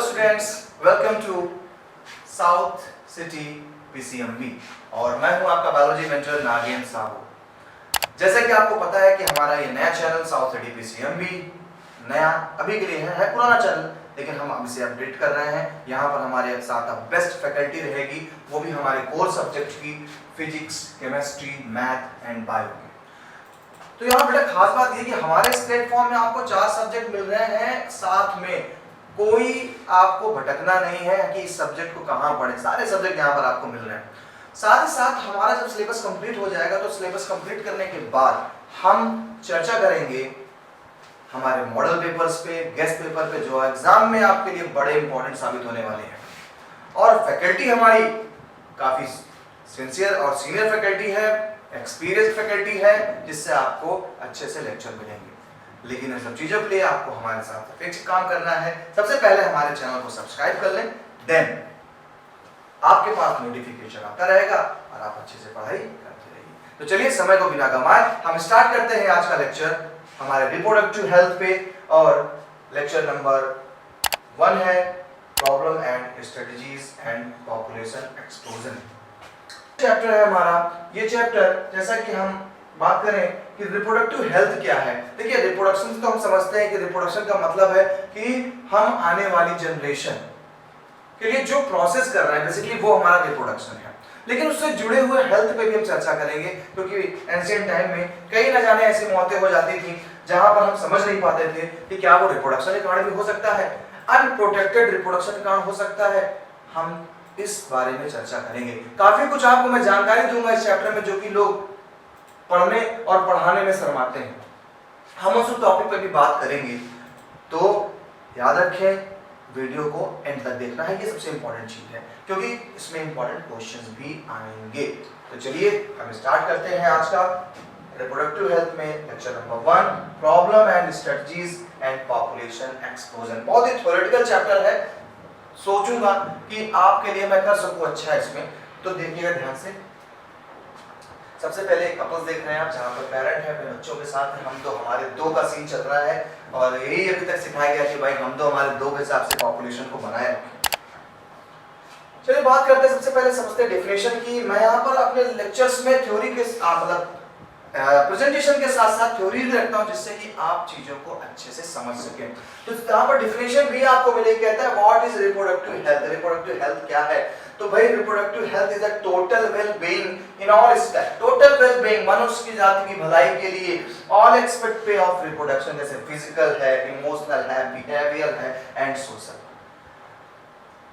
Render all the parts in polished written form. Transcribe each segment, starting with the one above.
Students, welcome to South City PCMB और मैं हूं आपका बायोलॉजी मेंटर नागेन साहू। जैसा कि आपको पता है कि हमारा ये नया चैनल साउथ सिटी पीसीएमबी नया अभी के लिए है पुराना चैनल, लेकिन हम अब इसे अपडेट कर रहे हैं। यहाँ पर हमारे साथ अब बेस्ट फैकल्टी रहेगी, वो भी हमारे कोर सब्जेक्ट की physics, chemistry, math and bio की। तो यहाँ बेटा खास बात ये कि हमारे इस प्लेटफॉर्म में आपको 4 सब्जेक्ट मिल रहे हैं, साथ में कोई आपको भटकना नहीं है कि इस सब्जेक्ट को कहाँ पढ़े, सारे सब्जेक्ट यहाँ पर आपको मिल रहे हैं। साथ ही साथ हमारा जब सिलेबस कंप्लीट हो जाएगा तो सिलेबस कंप्लीट करने के बाद हम चर्चा करेंगे हमारे मॉडल पेपर्स पे, गेस्ट पेपर पे, जो एग्जाम में आपके लिए बड़े इंपॉर्टेंट साबित होने वाले हैं। और फैकल्टी हमारी काफी सिंसियर और सीनियर फैकल्टी है, एक्सपीरियंस फैकल्टी है, जिससे आपको अच्छे से लेक्चर मिलेंगे। लेकिन इन सब चीजों के लिए आपको हमारे साथ फिक्स काम करना है। सबसे पहले हमारे चैनल को सब्सक्राइब कर लें, देन आपके पास नोटिफिकेशन आता रहेगा और आप अच्छे से पढ़ाई करते रहिए। तो चलिए समय को बिना गंवाए हम स्टार्ट करते हैं आज का लेक्चर हमारे रिप्रोडक्टिव हेल्थ पे। और लेक्चर नंबर 1 है problem and strategies and population explosion. Chapter है हमारा ये चैप्टर। जैसा कि हम बात करें कि रिप्रोडक्टिव हेल्थ क्या है, देखिए रिप्रोडक्शन तो हम समझते हैं कि रिप्रोडक्शन का मतलब है कि हम आने वाली जनरेशन के लिए जो प्रोसेस कर रहे हैं बेसिकली वो हमारा रिप्रोडक्शन है। लेकिन उससे जुड़े हुए हेल्थ पे भी हम चर्चा करेंगे, क्योंकि एंशिएंट टाइम में कई न जाने ऐसी मौतें हो जाती थी जहां पर हम समझ नहीं पाते थे कि क्या वो रिप्रोडक्शन के कारण भी हो सकता है, अनप्रोटेक्टेड रिप्रोडक्शन के कारण हो सकता है। हम इस बारे में चर्चा करेंगे। काफी कुछ आपको मैं जानकारी दूंगा इस चैप्टर में, जो कि लोग पढ़ने और पढ़ाने में शर्माते हैं। हम उस टॉपिक पर भी बात करेंगे, तो याद रखें वीडियो को एंड तक देखना है, ये सबसे इंपॉर्टेंट चीज है, क्योंकि इसमें इंपॉर्टेंट क्वेश्चंस भी आएंगे। तो चलिए हम स्टार्ट करते हैं आज का रिप्रोडक्टिव हेल्थ में lecture number 1 problem and strategies and population explosion. बहुत ही थ्योरेटिकल चैप्टर है, सोचूंगा कि आपके लिए मैं कर सकूं अच्छा इसमें, तो देखिएगा ध्यान से। सबसे पहले एक कपल्स देख रहे हैं आप, जहां पर पेरेंट है अपने बच्चों के साथ है। हम तो हमारे 2 का सीन चल रहा है और यही अभी तक सिखाया गया कि भाई हम तो हमारे 2 के हिसाब से पॉपुलेशन को बनाए रखें। चलिए बात करते हैं, सबसे पहले समझते हैं डेफिनेशन की। मैं यहाँ पर अपने लेक्चर्स में थ्योरी के मतलब प्रेजेंटेशन के साथ साथ थ्योरी भी रखता हूँ, जिससे कि आप चीजों को अच्छे से समझ सकें। तो यहाँ पर डेफिनेशन भी आपको मिलेगी, कहता है what is reproductive health. Reproductive health क्या है? तो भाई reproductive health is a total well being in all aspect. Total well being मनुष्य की जाति की भलाई के लिए ऑल एस्पेक्ट पे ऑफ रिप्रोडक्शन, जैसे फिजिकल है, इमोशनल है, बिहेवियर है एंड सोशल।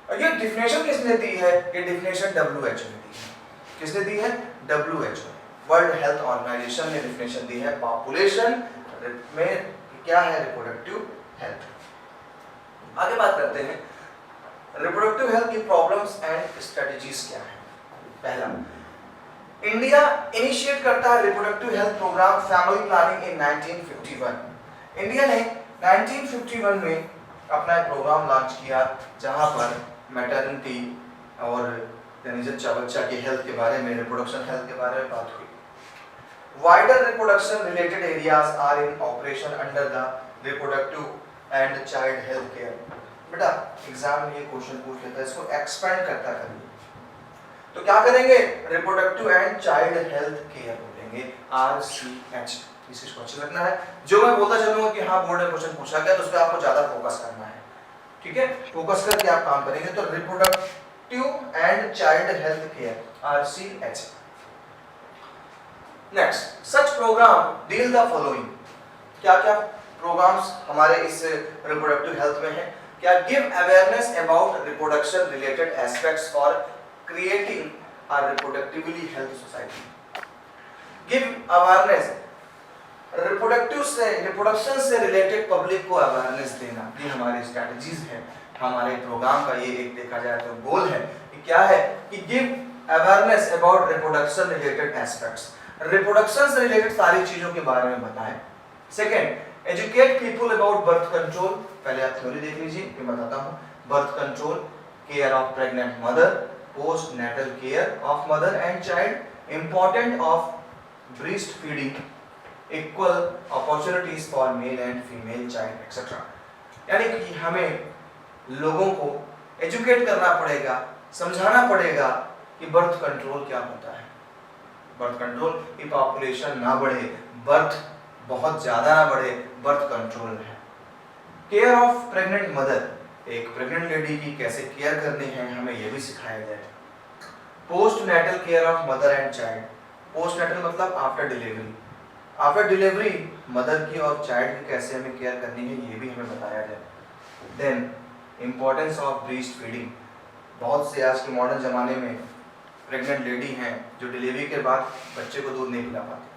और ये डेफिनेशन किसने दी है? ये डेफिनेशन WHO ने दी है। किसने दी है? WHO, वर्ल्ड हेल्थ ऑर्गेनाइजेशन ने डेफिनेशन दी है। पॉपुलेशन में क्या है रिप्रोडक्टिव हेल्थ। आगे बात करते हैं रिप्रोडक्टिव हेल्थ की प्रॉब्लम्स एंड स्ट्रेटजीज क्या है। पहला, इंडिया इनिशिएट करता है reproductive health programme family planning in 1951। India ने 1951 में अपना एक प्रोग्राम लॉन्च किया, जहां पर मैटरनिटी और यानी जच्चा बच्चा की हेल्थ के बारे में, रिप्रोडक्शन हेल्थ के बारे में बात हुई। Wider reproduction related areas are in operation under the reproductive and child health care। बेटा एग्जाम में ये क्वेश्चन पूछ लेता है, इसको एक्सपेंड करता करिए। तो क्या करेंगे? Reproductive and child health care बोलेंगे, RCH। इसको अच्छे रखना है। जो मैं बोलता चलूंगा कि हाँ बोर्ड में क्वेश्चन पूछा गया, तो उस पर आपको ज्यादा फोकस करना है, ठीक है? फोकस करके आप काम करेंगे। तो reproductive and child health care, RCH। Next, such programme deal the following. क्या क्या प्रोग्राम्स हमारे इस रिप्रोडक्टिव हेल्थ में है? क्या? Give awareness about reproduction related aspects for creating a reproductively health society. Give awareness, reproduction से रिलेटेड पब्लिक को awareness देना, ये हमारी स्ट्रेटजीज है। हमारे प्रोग्राम का ये एक देखा जाए तो गोल है कि क्या है कि give awareness about reproduction related aspects, reproduction से रिलेटेड सारी चीजों के बारे में बताएं। Second, educate people about birth control. पहले आप थ्योरी देख लीजिए, मैं बताता हूँ। Birth control, care of pregnant mother, post natal care of mother and child, important of breast feeding, equal opportunities for male and female child etcetera. यानी कि हमें लोगों को एजुकेट करना पड़ेगा, समझाना पड़ेगा कि बर्थ कंट्रोल क्या होता है। बर्थ कंट्रोल की पॉपुलेशन ना बढ़े, बर्थ बहुत ज़्यादा ना बढ़े, बर्थ कंट्रोल है। केयर ऑफ प्रेग्नेंट मदर, एक प्रेग्नेंट लेडी की कैसे केयर करनी है हमें यह भी सिखाया जाए। Post natal care of mother and child, post natal मतलब after delivery, after delivery mother की और चाइल्ड की कैसे हमें केयर करनी है ये भी हमें बताया जाए। Then importance of breast feeding, बहुत से आज के मॉडर्न ज़माने में प्रेग्नेंट लेडी हैं जो डिलीवरी के बाद बच्चे को दूध नहीं पिला पाती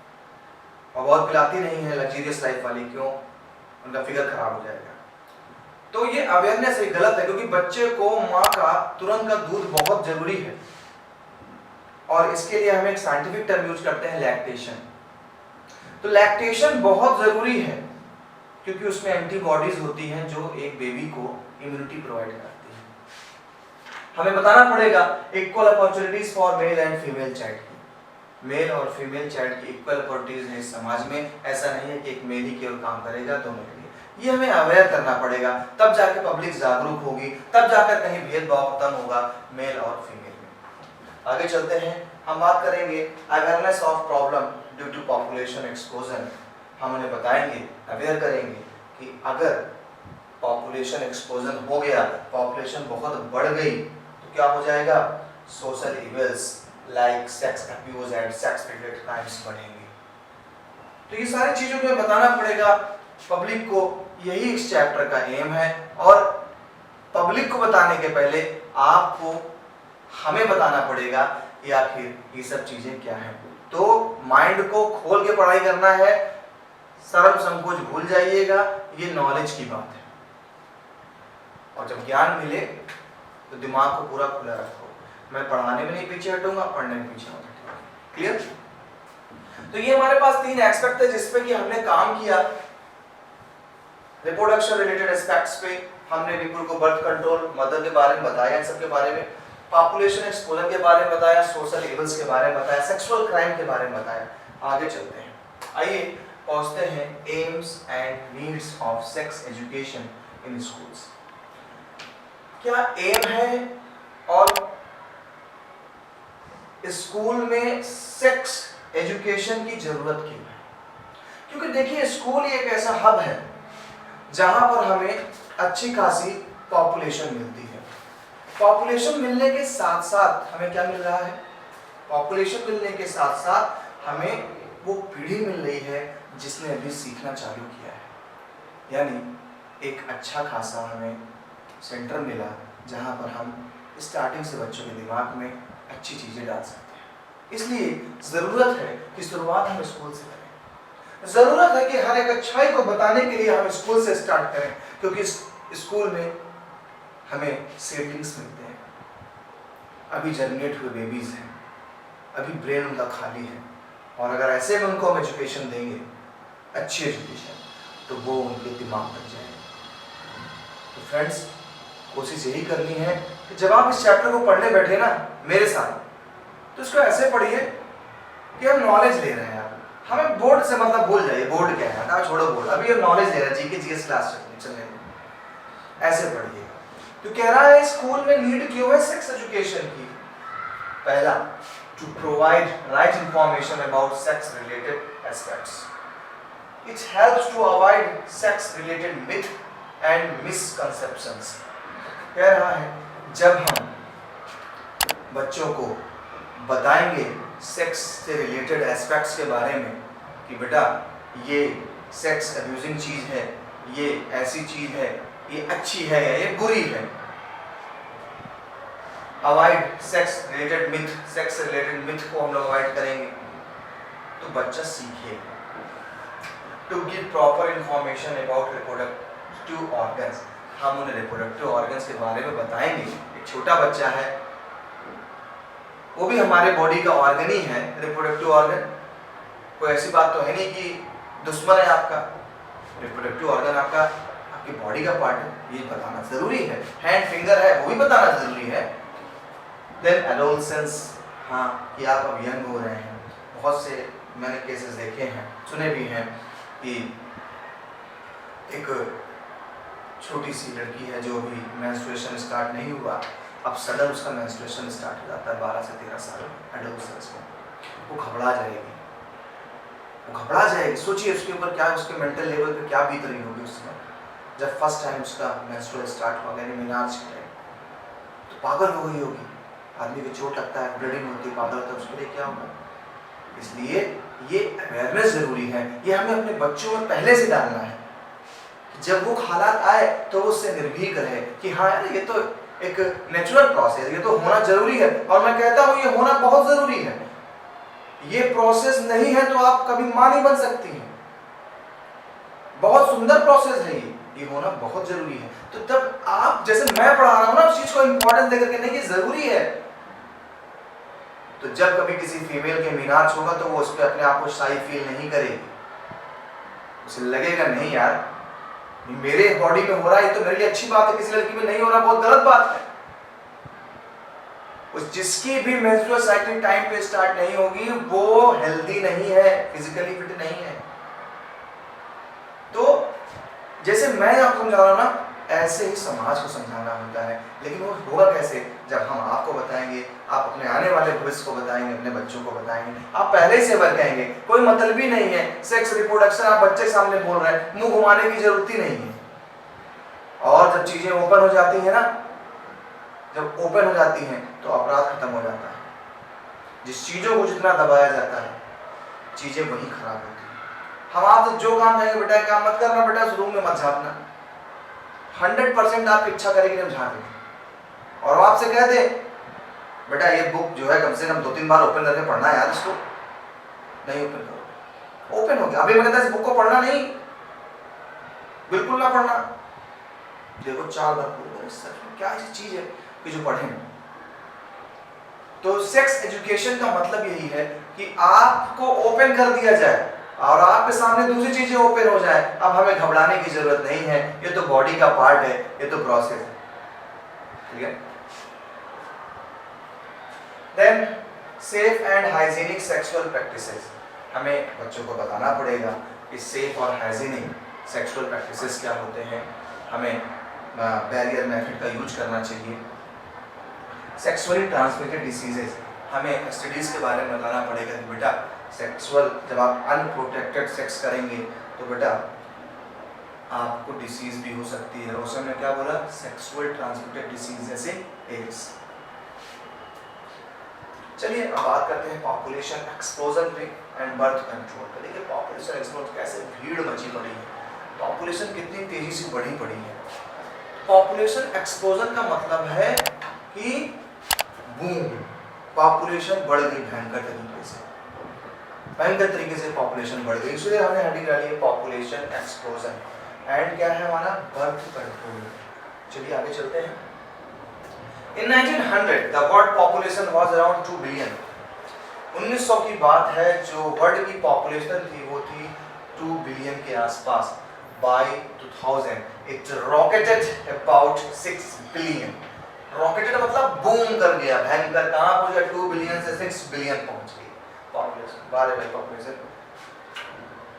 और बहुत पिलाती नहीं है लग्जरियस लाइफ वाली, क्यों? उनका फिगर खराब हो जाएगा। तो ये अवेयरनेस एक गलत है, क्योंकि बच्चे को माँ का तुरंत का दूध बहुत जरूरी है और इसके लिए हम एक साइंटिफिक टर्म यूज करते हैं लैक्टेशन। तो लैक्टेशन बहुत जरूरी है क्योंकि उसमें एंटीबॉडीज होती हैं जो एक बेबी को इम्यूनिटी प्रोवाइड करती है। हमें बताना पड़ेगा equal opportunities for male and female child की, मेल और फीमेल चाइल्ड की इक्वल अपॉर्चुनिटीज है समाज में। ऐसा नहीं है कि एक मेल ही केवल काम करेगा दोनों के लिए, ये हमें अवेयर करना पड़ेगा, तब जाके पब्लिक जागरूक होगी, तब जाकर कहीं भेदभाव खत्म होगा मेल और फीमेल में। आगे चलते हैं, हम बात करेंगे awareness of problem due to population explosion. हम उन्हें बताएंगे, अवेयर करेंगे कि अगर पॉपुलेशन एक्सप्लोजन हो गया, पॉपुलेशन बहुत बढ़ गई तो क्या हो जाएगा? Social evils like sex abuse and sex related crimes बढ़ेंगे। तो ये सारी चीजों में बताना पड़ेगा पब्लिक को, यही इस चैप्टर का एम है। और पब्लिक को बताने के पहले आपको हमें बताना पड़ेगा कि आखिर ये सब चीजें क्या हैं। तो माइंड को खोल के पढ़ाई करना है, शर्म संकोच भूल जाइएगा, ये नॉलेज की बात है। और जब ज्ञान मिले तो दिमाग को पूरा खुला रखो। मैं पढ़ाने में नहीं पीछे हटूंगा, पढ़ने में पीछे मत हटूंगा। क्लियर? तो ये हमारे पास 3 एस्पेक्ट है जिसपे कि हमने काम किया। रिप्रोडक्शन रिलेटेड एस्पेक्ट्स पे हमने पीपल को बर्थ कंट्रोल, मदर के बारे में बताया, इन सब के बारे में, पॉपुलेशन एक्सप्लोजन के बारे में बताया, सोशल इविल्स के बारे में बताया, सेक्सुअल क्राइम के बारे में बताया। आगे चलते हैं, आइए पहुंचते हैं AIIMS and needs of sex education in schools. क्या एम है और स्कूल में सेक्स एजुकेशन की जरूरत क्यों है? क्योंकि देखिए स्कूल एक ऐसा हब है जहां पर हमें अच्छी खासी पॉपुलेशन मिलती है। पॉपुलेशन मिलने के साथ साथ हमें क्या मिल रहा है? पॉपुलेशन मिलने के साथ साथ हमें वो पीढ़ी मिल रही है जिसने अभी सीखना चालू किया है। यानी एक अच्छा खासा हमें सेंटर मिला जहां पर हम स्टार्टिंग से बच्चों के दिमाग में अच्छी चीज़ें डाल सकते हैं। इसलिए ज़रूरत है कि शुरुआत हम स्कूल से करें। ज़रूरत है कि हर एक अच्छाई को बताने के लिए हम स्कूल से स्टार्ट करें, क्योंकि स्कूल में हमें सीडलिंग्स मिलते हैं, अभी जर्मिनेट हुए बेबीज़ हैं, अभी ब्रेन उनका खाली है, और अगर ऐसे में उनको हम एजुकेशन देंगे, अच्छी एजुकेशन, तो वो उनके दिमाग तक जाएगा। तो फ्रेंड्स, कोशिश यही करनी है कि जब आप इस चैप्टर को पढ़ने बैठे ना मेरे साथ, तो इसको ऐसे पढ़िए कि हम नॉलेज ले रहे हैं। हमें बोर्ड से मतलब भूल जाइए, बोर्ड क्या है ना, छोड़ो बोर्ड, अभी हम नॉलेज ले रहे हैं, जीके जीएस क्लास चलने ऐसे पढ़िएगा। तो कह रहा है स्कूल में नीड क्यों है सेक्स एजुकेशन की? पहला, to provide right information about sex related aspects. It helps to avoid sex related myth and misconceptions. कह रहा है जब हम बच्चों को बताएंगे सेक्स से रिलेटेड एस्पेक्ट्स के बारे में कि बेटा ये सेक्स अब्यूजिंग चीज़ है, ये ऐसी चीज़ है, ये अच्छी है या ये बुरी है, avoid sex related myth, sex related myth को हम लोग अवॉइड करेंगे तो बच्चा सीखेगा। To give proper information about reproductive organs, हम उन्हें रिप्रोडक्टिव ऑर्गन्स के बारे में बताएंगे। एक छोटा बच्चा है, वो भी हमारे बॉडी का ऑर्गन ही है, रिप्रोडक्टिव ऑर्गन। कोई ऐसी बात तो है नहीं कि दुश्मन है आपका, रिप्रोडक्टिव ऑर्गन आपका आपकी बॉडी का पार्ट है, ये बताना जरूरी है। हैंड फिंगर है, वो भी बताना जरूरी है। देन एडोलसेंस, हाँ कि आप अब यंग हो रहे हैं। बहुत से मैंने केसेस देखे हैं, सुने भी हैं कि एक छोटी सी लड़की है जो अभी मेंस्ट्रुएशन स्टार्ट नहीं हुआ, अब सडन उसका मेंस्ट्रुएशन स्टार्ट हो जाता है 12 से 13 साल एडोलेसेंस में, वो घबरा जाएगी, वो घबरा जाएगी। सोचिए उसके ऊपर क्या, उसके मेंटल लेवल पे क्या बीत रही होगी उस समय जब फर्स्ट टाइम उसका मेंस्ट्रुअल स्टार्ट हुआ, यानी मीनार्ज के टाइम, तो पागल हो गई होगी। आदमी को चोट लगता है, ब्लीडिंग होती है, पागल होता है, उसके लिए क्या होगा। इसलिए ये अवेयरनेस जरूरी है, ये हमें अपने बच्चों में पहले से डालना है। जब वो हालात आए तो वो उससे निर्भीक रहे कि हाँ यार ये तो एक नेचुरल प्रोसेस, ये तो होना जरूरी है। और मैं कहता हूँ ये होना बहुत जरूरी है। ये प्रोसेस नहीं है तो आप कभी मां नहीं बन सकती हैं। बहुत सुंदर प्रोसेस है ये होना बहुत जरूरी है। तो तब आप, जैसे मैं पढ़ा रहा हूं ना, उस चीज को इंपॉर्टेंस देकर के, नहीं ये जरूरी है, तो जब कभी किसी फीमेल के मीनार्च होगा तो वो उस पर अपने आप को शाई फील नहीं करेगी। उसे लगेगा नहीं यार मेरे बॉडी में हो रहा है तो मेरे लिए अच्छी बात है, किसी लड़की में नहीं हो रहा बहुत गलत बात है। उस जिसकी भी मेंस्ट्रुअल साइकिल टाइम पे स्टार्ट नहीं होगी वो हेल्दी नहीं है, फिजिकली फिट नहीं है। तो जैसे मैं आपको समझा रहा हूं ना, ऐसे ही समाज को समझाना होता है। लेकिन वो होगा कैसे, जब हम आपको बताएंगे, आप अपने आने वाले भविष्य को बताएंगे, अपने बच्चों को बताएंगे। आप पहले से बताएंगे, कोई मतलब ही नहीं है सेक्स रिप्रोडक्शन आप बच्चे के सामने बोल रहे हैं, मुंह घुमाने की जरूरत ही नहीं है। और जब चीजें ओपन हो जाती है ना, जब ओपन हो जाती हैं तो अपराध खत्म हो जाता है। जिस चीजों को जितना दबाया जाता है चीजें वही खराब होती है। हम आपसे जो काम कहेंगे, बेटा काम मत करना, बेटा उस रूम में मत झांकना, 100% आपकी इच्छा करेगी हम झांक लेंगे। और आपसे कह दे बेटा ये बुक जो है कम से कम 2-3 बार ओपन करके पढ़ना है यार, इसको नहीं ओपन करो, ओपन हो गया। अभी मैं कहता इस बुक को पढ़ना नहीं, बिल्कुल ना पढ़ना, देखो 4 बार पढ़ो, सच में क्या ऐसी चीज है कि जो पढ़ें। तो सेक्स एजुकेशन का मतलब यही है कि आपको ओपन कर दिया जाए और आपके सामने दूसरी चीजें ओपन हो जाए। अब हमें घबराने की जरूरत नहीं है, ये तो बॉडी का पार्ट है, ये तो प्रोसेस है, ठीक है। Then safe and hygienic sexual practices, हमें बच्चों को बताना पड़ेगा कि सेफ और हाइजीनिक सेक्सुअल प्रैक्टिसेस क्या होते हैं। हमें बैरियर मेथड का यूज करना चाहिए। सेक्सुअली ट्रांसमिटेड डिसीजेस, हमें स्टडीज के बारे में बताना पड़ेगा कि बेटा सेक्सुअल, जब आप अनप्रोटेक्टेड सेक्स करेंगे तो बेटा आपको डिसीज भी हो सकती है। रोशन ने क्या बोला, सेक्सुअल ट्रांसमिटेड डिसीज जैसे एड्स। चलिए अब बात करते हैं पॉपुलेशन एक्सप्लोजन पे एंड बर्थ कंट्रोल पे। देखिए पॉपुलेशन एक्सप्लोजन कैसे भीड़ मची पड़ी है, पॉपुलेशन कितनी तेजी से बढ़ी पड़ी है। पॉपुलेशन एक्सप्लोजन का मतलब है कि बूम, पॉपुलेशन बढ़ गई भयंकर तरीके से, भयंकर तरीके से पॉपुलेशन बढ़ गई, इसलिए हमने हेडिंग डाली है पॉपुलेशन एक्सप्लोजन। एंड क्या है हमारा, बर्थ कंट्रोल। चलिए आगे चलते हैं। In 1900 the world population was around 2 billion। 1900 की बात है, जो वर्ल्ड की पॉपुलेशन थी वो थी 2 बिलियन के आसपास। By 2000 it rocketed about 6 billion। Rocketed मतलब बूम कर गया, भयंकर, कहां पहुंच गया, 2 बिलियन से 6 बिलियन पहुंच गई पॉपुलेशन, बारे by population.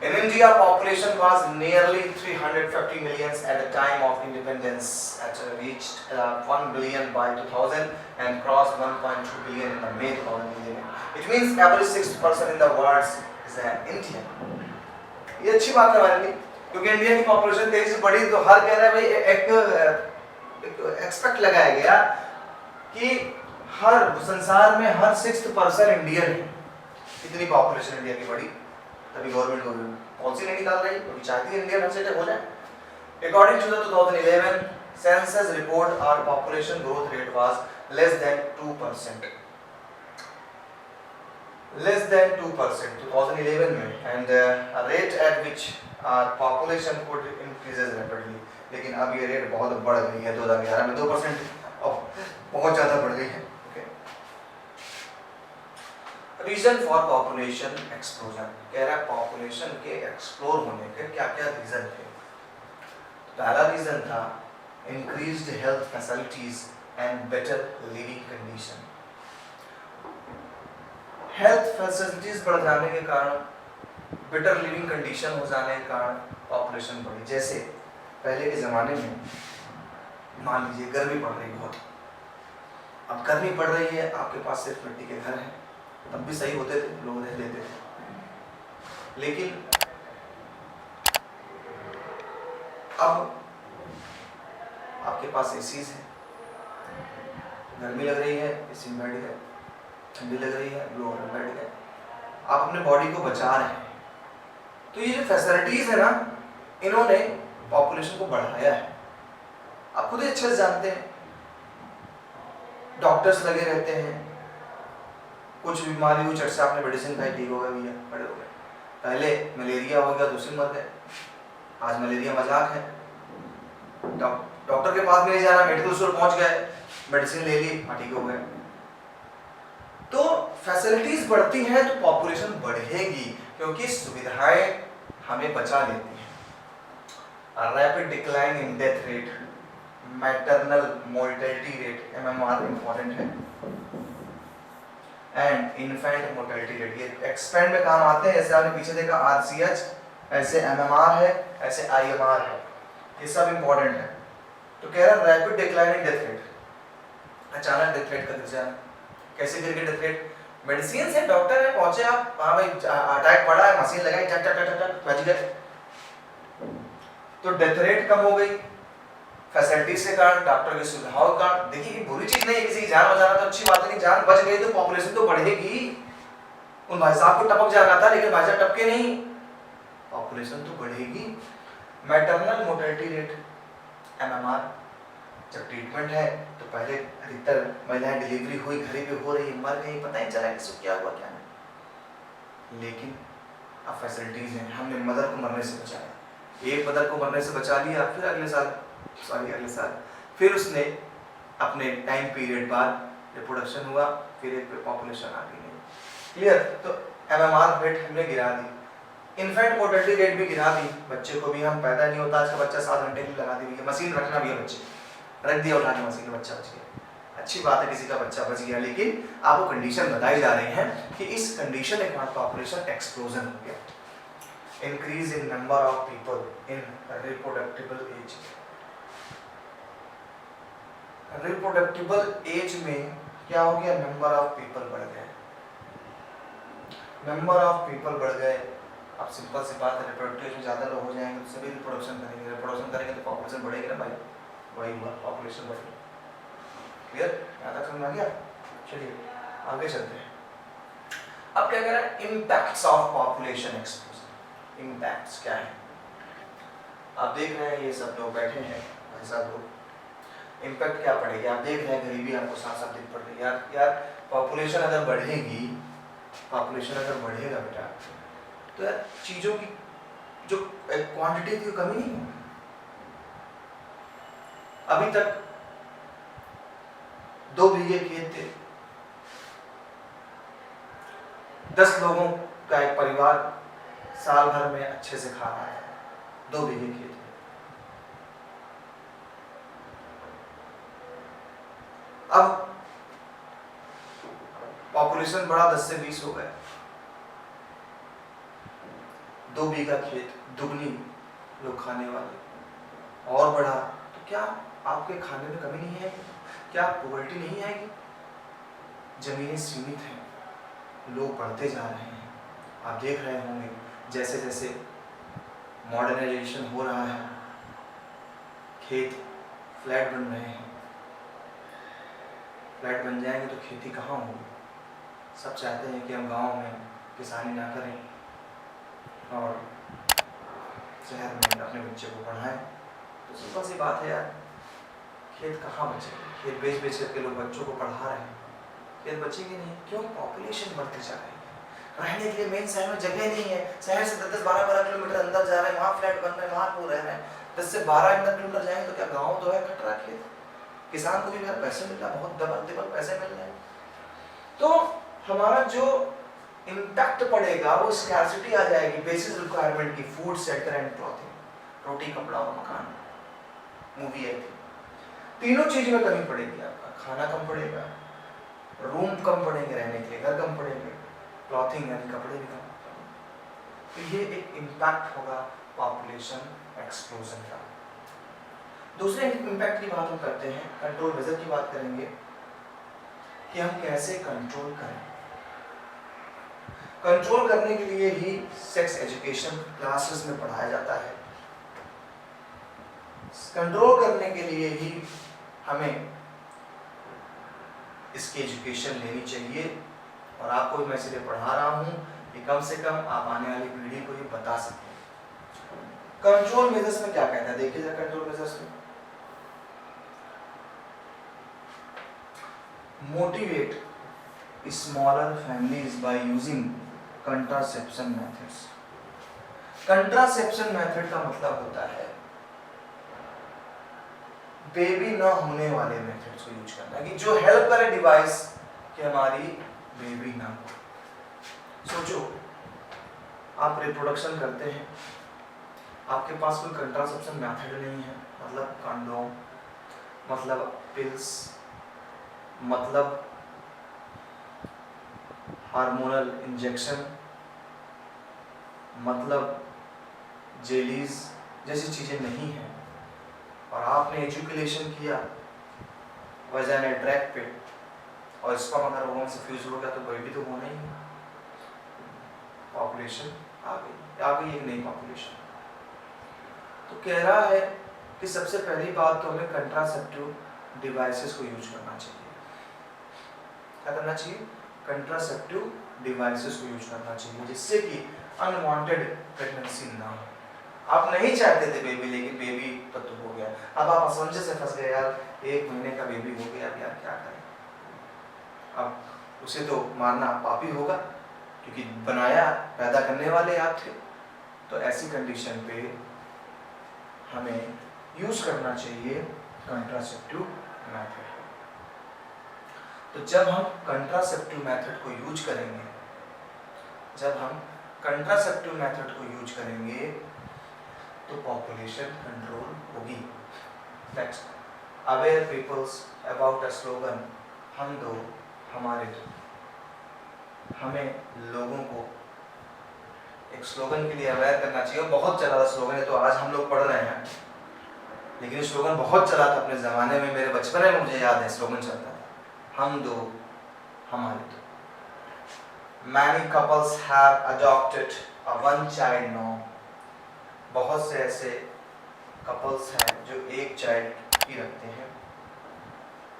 In India, population was nearly 350 million at the time of independence. It reached 1 billion by 2000 and crossed 1.2 billion in the May 2011. It means every 6th person in the world is an Indian. ये अच्छी बात है हमारे लिए, क्योंकि India की population तेजी से बढ़ी तो हर कह रहा है भाई एक एक्सपेक्ट लगाया गया कि हर संसार में हर 6th पर्सन इंडियन है। इतनी पॉपुलेशन इंडिया की बढ़ी, तभी गवर्नमेंट को पॉलिसी नहीं निकाल रही, क्योंकि चाहती है इंडियन हर सेट हो जाए। According to the 2011 census report, our population growth rate was less than 2%, less than 2% 2011 में, and a rate at which our population could increases rapidly। लेकिन अब ये रेट बहुत बढ़ गई है, 2011 में 2%, अब बहुत ज़्यादा बढ़ गई है। रीजन फॉर पॉपुलेशन एक्सप्लोजन, कह रहा है पॉपुलेशन के एक्सप्लोर होने के क्या क्या रीजन थे। पहला रीजन था increased health facilities and better living condition. Health facilities बढ़ जाने के कारण, बेटर लिविंग कंडीशन हो जाने के कारण पॉपुलेशन बढ़ी। जैसे पहले के ज़माने में मान लीजिए गर्मी पड़ रही बहुत, अब गर्मी पड़ रही है, आपके पास सिर्फ मिट्टी के घर हैं, तब भी सही होते थे, लोग रह लेते थे। लेकिन अब आपके पास एसीज हैं, गर्मी लग रही है एसी में बैठ गए, ठंडी लग रही है ब्लोअर में बैठ गए, आप अपने बॉडी को बचा रहे हैं। तो ये जो फैसिलिटीज है ना, इन्होंने पॉपुलेशन को बढ़ाया है। आप खुद ही अच्छे से जानते हैं, डॉक्टर्स लगे रहते हैं, कुछ बीमारी हुई, चट से आपने मेडिसिन खाई, ठीक हो गए भैया, बड़े हो गए। पहले मलेरिया हो गया, दूसरे मर गए, आज मलेरिया मजाक है, डॉक्टर के पास भी नहीं जाना, मेडिकल स्टोर पहुंच गए, मेडिसिन ले ली, हाँ ठीक हो गए। तो फैसिलिटीज बढ़ती हैं तो पॉपुलेशन बढ़ेगी, क्योंकि सुविधाएं हमें बचा लेती हैं। Rapid decline in death rate, maternal mortality rate, MMR important है, एंड इन्फेंट मोर्टेलिटी रेट, ये एक्सपेंड में काम आते हैं। जैसे आपने पीछे देखा RCH, ऐसे MMR है, ऐसे IMR है, ये सब इंपॉर्टेंट है। तो कह रहा है rapid decline in death rate, अचानक डेथ रेट का गिर जाना। कैसे गिर गया डेथ रेट? मेडिसिन से, डॉक्टर है, पहुंचे आप, हाँ भाई अटैक पड़ा है, मशीन लगाई, टक टक टक टक बच गए, तो डेथ रेट कम हो गई। फैसिलिटीज के कारण, डॉक्टर की सुविधाओं के कारण। देखिए ये बुरी चीज नहीं है, किसी की जान बचाना तो अच्छी बात नहीं, जान बच गई तो पॉपुलेशन तो बढ़ेगी। उन भाई साहब को टपक जाना था, लेकिन भाई साहब टपके नहीं, पॉपुलेशन तो बढ़ेगी। मैटरनल मोर्टेलिटी रेट, MMR, जब ट्रीटमेंट है तो पहले अधिकतर महिलाएं डिलीवरी हुई, घरे पे हो रही, मर गई, पता ही चला किसको क्या हुआ क्या नहीं। लेकिन अब फैसिलिटीज हैं, हमने मदर को मरने से बचाया, एक मदर को मरने से बचा लिया, फिर अगले साल फिर उसने अपने टाइम पीरियड बाद रिप्रोडक्शन हुआ, फिर एक पॉपुलेशन आ गई। क्लियर? तो MMR रेट हमने गिरा दी, इन्फेंट मोर्टेलिटी रेट भी गिरा दी। बच्चे को भी हम पैदा नहीं होता, आज का बच्चा 7 घंटे की लगा दी, मशीन रखना भी है, बच्चे रख दिया उठा के मशीन, बच्चा बच गया। अच्छी बात है किसी का बच्चा बच गया, लेकिन आपको कंडीशन बताई जा रही है कि इस कंडीशन के बाद पॉपुलेशन एक्सप्लोजन हो गया। Increase in number of people in reproductible age. Reproductible age में क्या हो गया? नंबर ऑफ पीपल बढ़ गए, नंबर ऑफ पीपल बढ़ गए। अब सिंपल सी बात है, रिप्रोडक्टिव में ज़्यादा लोग हो जाएंगे तो सभी रिप्रोडक्शन करेंगे, रिप्रोडक्शन करेंगे तो पॉपुलेशन बढ़ेगी ना भाई, वही हुआ, पॉपुलेशन बढ़ेगी। क्लियर? यहाँ तक समझ आ गया? चलिए आगे चलते हैं। अब क्या कह रहा है? Impacts of population explosion. Impacts क्या है? आप देख रहे हैं ये सब लोग बैठे हैं, भाई साहब लोग, इम्पैक्ट क्या पड़ेगी? आप देख रहे हैं गरीबी आपको साथ साथ दिख पड़ रही है। यार पॉपुलेशन अगर बढ़ेगी, पॉपुलेशन अगर बढ़ेगा बेटा, तो यार चीज़ों की जो क्वांटिटी की कमी नहीं है। अभी तक 2 बीघे खेत थे, 10 लोगों का एक परिवार साल भर में अच्छे से खा रहा है, 2 बीघे खेत है। अब पॉपुलेशन बढ़ा, 10 से 20 हो गए, 2 बीघा खेत, दुगनी लोग खाने वाले, और बढ़ा तो क्या आपके खाने में कमी नहीं है? क्या पॉवर्टी नहीं आएगी? जमीनें सीमित हैं, लोग बढ़ते जा रहे हैं। आप देख रहे होंगे जैसे जैसे मॉडर्नाइजेशन हो रहा है, खेत फ्लैट बन रहे हैं, फ्लैट बन जाएंगे तो खेती कहाँ होगी? सब चाहते हैं कि हम गांव में किसानी ना करें और शहर में अपने बच्चे को पढ़ाएं। तो सिंपल सी बात है यार, खेत कहाँ बचेंगे? खेत बेच बेच करके लोग बच्चों को पढ़ा रहे हैं, खेत बचेंगे नहीं। क्यों? पॉपुलेशन बढ़ती जा रही है, रहने के लिए मेन शहर में जगह नहीं है। शहर से 10-12 किलोमीटर अंदर जा रहे हैं, वहाँ फ्लैट बन रहे हैं, वहाँ रह रहे हैं। 10 से 12 किलोमीटर जाएंगे तो क्या गाँव तो है खतरा खेत, किसान को भी यार पैसे मिल रहा है, बहुत डबल पैसे मिल रहे हैं। तो हमारा जो इम्पैक्ट पड़ेगा वो स्कैर्सिटी आ जाएगी, बेसिक रिक्वायरमेंट की, फूड, शेल्टर एंड क्लॉथिंग, रोटी, कपड़ा और मकान। मूवी आई थी, तीनों चीज में कमी पड़ेगी। आपका खाना कम पड़ेगा, रूम कम पड़ेंगे रहने के लिए, घर कम पड़ेंगे, क्लॉथिंग यानी कपड़े भी कम। तो ये एक इम्पैक्ट होगा पॉपुलेशन एक्सप्लोजन का। दूसरे इम्पैक्ट की बात हम करते हैं, कंट्रोल मेजर की बात करेंगे कि हम कैसे कंट्रोल करें। कंट्रोल करने के लिए ही सेक्स एजुकेशन क्लासेस में पढ़ाया जाता है। कंट्रोल करने के लिए ही हमें इसकी एजुकेशन लेनी चाहिए, और आपको मैं इसलिए पढ़ा रहा हूँ कि कम से कम आप आने वाली पीढ़ी को ये बता सकें। कंट्रोल मेजर्स में क्या कहता है, देखिए जरा कंट्रोल मेजर्स में, motivate smaller families by using contraception methods. Contraception method का मतलब होता है बेबी ना होने वाले मेथड्स को यूज करना, कि जो हेल्प करे डिवाइस कि हमारी बेबी ना हो। सोचो आप रिप्रोडक्शन करते हैं, आपके पास कोई कंट्रासेप्शन मेथड नहीं है, मतलब कंडोम, मतलब पिल्स, मतलब हार्मोनल इंजेक्शन, मतलब जेलीज जैसी चीजें नहीं है, और आपने एजुकेशन किया वजाइना ट्रैक पे, और स्पर्म अगर ओवम से फ्यूज हो गया तो बेबी तो होना ही है, पॉपुलेशन आ गई एक नई पॉपुलेशन। तो कह रहा है कि सबसे पहली बात तो हमें कंट्रासेप्टिव डिवाइसेस को यूज करना चाहिए। क्या करना चाहिए? कंट्रासेप्टिव डिवाइसेस को यूज करना चाहिए, जिससे कि अनवांटेड प्रेगनेंसी ना हो। आप नहीं चाहते थे बेबी, लेकिन बेबी तो हो गया, अब आप असमंजस से फंस गए, यार 1 महीने का बेबी हो गया, अब यार क्या करें। अब उसे तो मारना पाप ही होगा, क्योंकि बनाया पैदा करने वाले आप थे। तो ऐसी कंडीशन पे हमें यूज करना चाहिए कंट्रासेप्टिव मेथड। तो जब हम कंट्रासेप्टिव मेथड को यूज करेंगे, तो पॉपुलेशन कंट्रोल होगी। Next, aware peoples about a slogan, हम दो हमारे दो। हमें लोगों को एक स्लोगन के लिए अवेयर करना चाहिए। बहुत चला था स्लोगन है, तो आज हम लोग पढ़ रहे हैं, लेकिन स्लोगन बहुत चला था अपने ज़माने में। मेरे बचपन में मुझे याद है स्लोगन चलता था, हम दो हमारे दो। Many couples have adopted a one-child norm. बहुत से ऐसे कपल्स हैं जो एक चाइल्ड ही रखते हैं।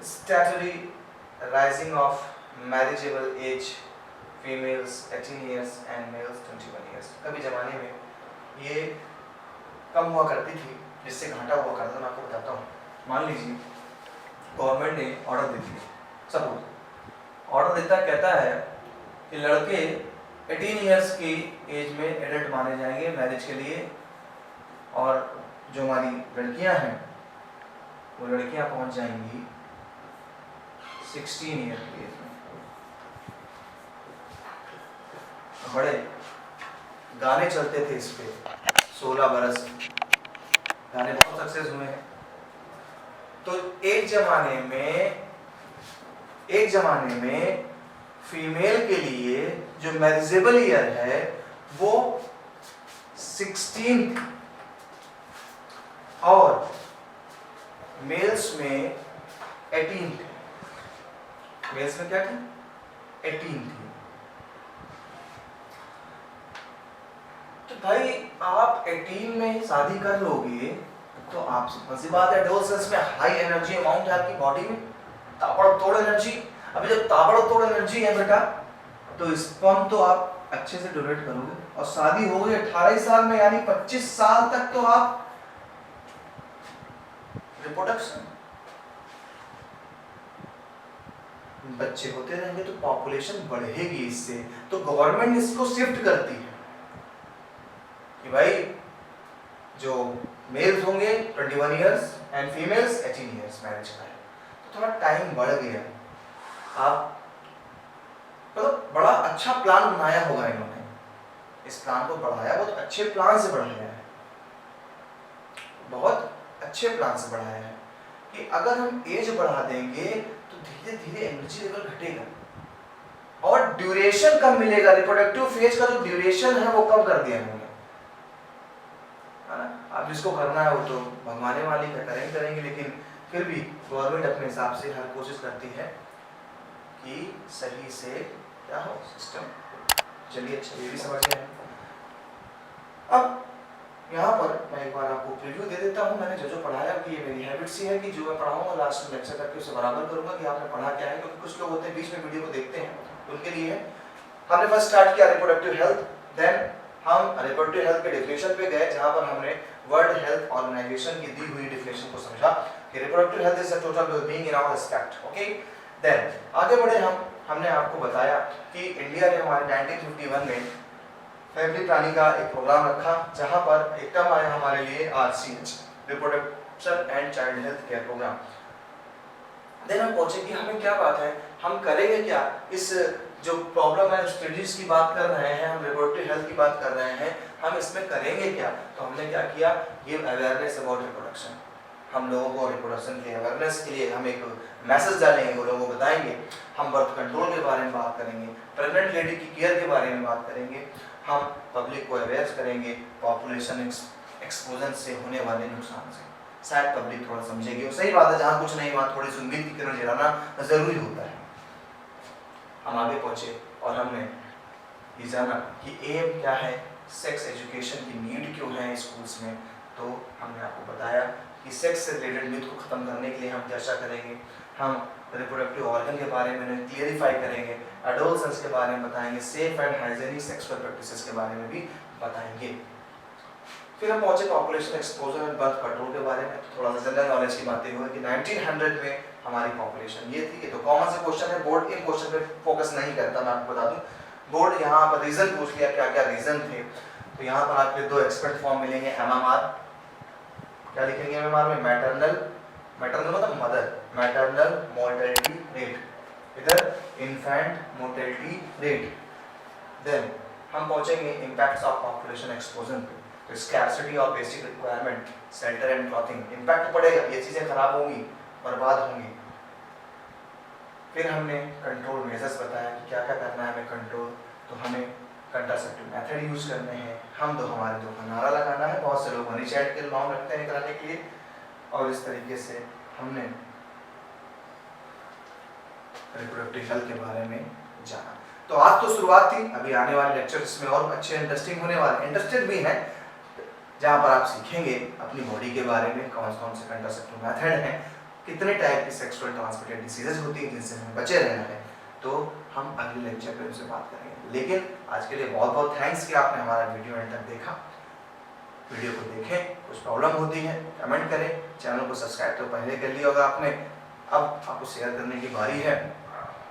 Statutory rising of marriageable age, females 18 years and males 21 years. कभी ज़माने में ये कम हुआ करती थी, जिससे घाटा हुआ करता था। मैं आपको बताता हूँ। मान लीजिए गवर्नमेंट ने ऑर्डर दे दिया, सपोज ऑर्डर देता कहता है कि लड़के 18 इयर्स की एज में एडल्ट माने जाएंगे मैरिज के लिए, और जो हमारी लड़कियां हैं वो लड़कियां पहुंच जाएंगी 16 ईयर की एज में। बड़े गाने चलते थे इस पे, 16 बरस गाने बहुत सक्सेस हुए हैं। तो एक जमाने में फीमेल के लिए जो मैरिजेबल ईयर है वो 16 थी, और मेल्स में 18 थे। मेल्स में क्या थी? 18 थी। तो भाई आप 18 में शादी कर लोगे तो आप सिंपल सी बात है, एडोलसेंस में हाई एनर्जी अमाउंट है आपकी बॉडी में, ताबड़तोड़ एनर्जी। अभी जब ताबड़तोड़ एनर्जी है बेटा, तो स्पर्म तो आप अच्छे से डोनेट करोगे, और शादी हो गई 18 साल में, यानी 25 साल तक तो आप रिप्रोडक्शन, बच्चे होते रहेंगे तो पॉपुलेशन बढ़ेगी इससे। तो गवर्नमेंट इसको शिफ्ट करती है कि भाई जो मेल्स होंगे 21 years and females 18 years marriage का है, तो थोड़ा टाइम बढ़ गया। आप मतलब बड़ा अच्छा प्लान बनाया होगा इन्होंने, इस प्लान को बढ़ाया, बहुत अच्छे प्लान से बढ़ाया है, बहुत अच्छे प्लान से बढ़ाया है कि अगर हम एज बढ़ा देंगे तो धीरे धीरे एनर्जी लेवल घटेगा और ड्यूरेशन कम मिलेगा। रिप्रोडक्टिव फेज का जो ड्यूरेशन है वो कम कर दिया इन्होंने। है ना। आप जिसको करना है वो तो भगवाने वाली का करेंगे, लेकिन फिर भी गवर्नमेंट अपने हिसाब से हर कोशिश करती है कि सही से क्या हो सिस्टम। चलिए अच्छा, ये भी समझ गए। अब यहाँ पर मैं एक बार आपको प्रीव्यू दे देता हूँ। मैंने जो पढ़ाया कि ये मेरी हैबिट सी है कि जो मैं पढ़ाऊंगा लास्ट में लेक्चर करके उसे बराबर करूंगा कि आपने पढ़ा क्या है, क्योंकि कुछ लोग होते हैं बीच में वीडियो को देखते हैं, उनके लिए है। हमने फर्स्ट स्टार्ट किया रिप्रोडक्टिव हेल्थ, देन हम रिप्रोडक्टिव हेल्थ के डेफिनेशन पे गए, जहाँ पर हमने वर्ल्ड हेल्थ ऑर्गेनाइजेशन की दी हुई डेफिनेशन को समझा कि reproductive health is a total wellbeing in all aspect. Okay, then आगे बढ़े हमने आपको बताया कि इंडिया ने हमारे 1951 में फैमिली प्लानिंग का एक प्रोग्राम रखा, जहां पर एक टर्म आया हमारे लिए RCH, reproduction and child health care programme. Then हम पूछे कि हमें क्या बात है, हम करेंगे क्या इस जो प्रॉब्लम है, स्टडीज की बात कर रहे हैं, हम रिप्रोडक्टिव हेल्थ की बात कर रहे हैं, हम इसमें करेंगे क्या। तो हमने क्या किया, गिव अवेयरनेस अबाउट रिप्रोडक्शन। हम लोगों को रिप्रोडक्शन के अवेयरनेस के लिए हम एक मैसेज डालेंगे, वो लोगों को बताएंगे। हम बर्थ कंट्रोल के बारे में बात करेंगे, प्रेग्नेंट लेडी की केयर के बारे में बात करेंगे, हम पब्लिक को अवेयर करेंगे पॉपुलेशन एक्सपोजर से होने वाले नुकसान से। शायद पब्लिक थोड़ा समझेगी, और सही बात है, जहाँ कुछ नहीं वहाँ थोड़ी सी उम्मीद की किरण जलाना जरूरी होता है। हम आगे पहुँचे और हमने ये जाना कि एम क्या है, सेक्स एजुकेशन की नीड क्यों है स्कूल्स में। तो हमने आपको बताया कि सेक्स से रिलेटेड मिथ को खत्म करने के लिए हम चर्चा करेंगे, हम रिप्रोडक्टिव ऑर्गन के बारे में क्लियरिफाई करेंगे, एडोलसेंस के बारे में बताएंगे, safe and hygienic sexual practices के बारे में भी बताएंगे। फिर हम पहुंचे population exposure and birth control के बारे में, थोड़ा सा जनरल नॉलेज की बातें हुई कि 1900 में हमारी पॉपुलेशन ये थी। ये तो कॉमन से क्वेश्चन है, बोर्ड इन क्वेश्चन पे फोकस नहीं करता, मैं आपको बता दूं। बोर्ड यहाँ पर रीजन पूछ लिया, क्या क्या रीजन थे। तो यहाँ पर आपके दो एक्सपर्ट फॉर्म मिलेंगे, MMR, क्या लिखेंगे MMR में, मैटरनल मतलब मदर, मैटरनल मोर्टेलिटी रेट, इधर इन्फेंट मोर्टेलिटी रेट। देन हम पहुंचेंगे इम्पैक्ट्स ऑफ पॉपुलेशन एक्सपोजर पे, तो स्कैर्सिटी और basic requirement, shelter and clothing, impact पड़ेगा, ये चीजें खराब होंगी, बर्बाद होंगी। फिर हमने कंट्रोल मेजर्स बताया कि क्या क्या करना है हमें कंट्रोल। तो हमें कंट्रासेप्टिव मेथड यूज करने हैं, हम दो हमारे दो का नारा लगाना है। बहुत से लोग हनी चैट के नाम रखते हैं कराने के लिए, और इस तरीके से हमने रिप्रोडक्टिव हेल्थ के बारे में जाना। तो आज तो शुरुआत थी, अभी आने वाले लेक्चर्स में और अच्छे इंटरेस्टिंग होने वाले, इंटरेस्टेड भी हैं, जहाँ पर आप सीखेंगे अपनी बॉडी के बारे में, कौन कौन से कंट्रासेप्टिव मेथड हैं, कितने टाइप की सेक्सुअल ट्रांसमिटेड डिसीजेज होती हैं जिनसे हमें बचे रहना है। तो हम अगले लेक्चर पे उनसे बात करेंगे। लेकिन आज के लिए बहुत बहुत थैंक्स कि आपने हमारा वीडियो एंड तक देखा। वीडियो को देखें, कुछ प्रॉब्लम होती है कमेंट करें, चैनल को सब्सक्राइब तो पहले कर लिया होगा आपने, अब आपको शेयर करने की बारी है।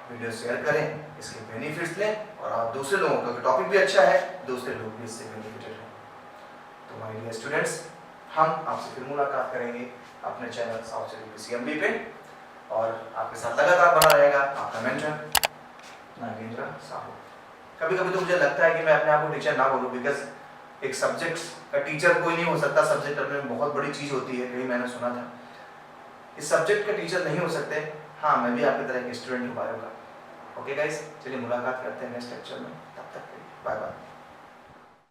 वीडियो शेयर करें, इसके बेनिफिट्स लें, और आप दूसरे लोगों का टॉपिक भी अच्छा है, दूसरे लोग भी इससे बेनिफिटेड हैं। तो माय डियर स्टूडेंट्स, हम आपसे फिर मुलाकात करेंगे अपने चैनल साउथ सिटी PCMB पे, और आपके साथ लगातार बना रहेगा आपका मेंटर नागेंद्र साहू। कभी कभी तो मुझे लगता है कि मैं अपने आप को टीचर ना बोलूं, बिकॉज एक सब्जेक्ट का टीचर कोई नहीं हो सकता, सब्जेक्ट अपने में बहुत बड़ी चीज होती है, कहीं मैंने सुना था। इस सब्जेक्ट का टीचर नहीं हो सकते, हाँ मैं भी आपकी तरह एक स्टूडेंट हूँ बायो का। ओके गाइस, चलिए मुलाकात करते हैं नेक्स्ट लेक्चर में, तब तक बाय बाय।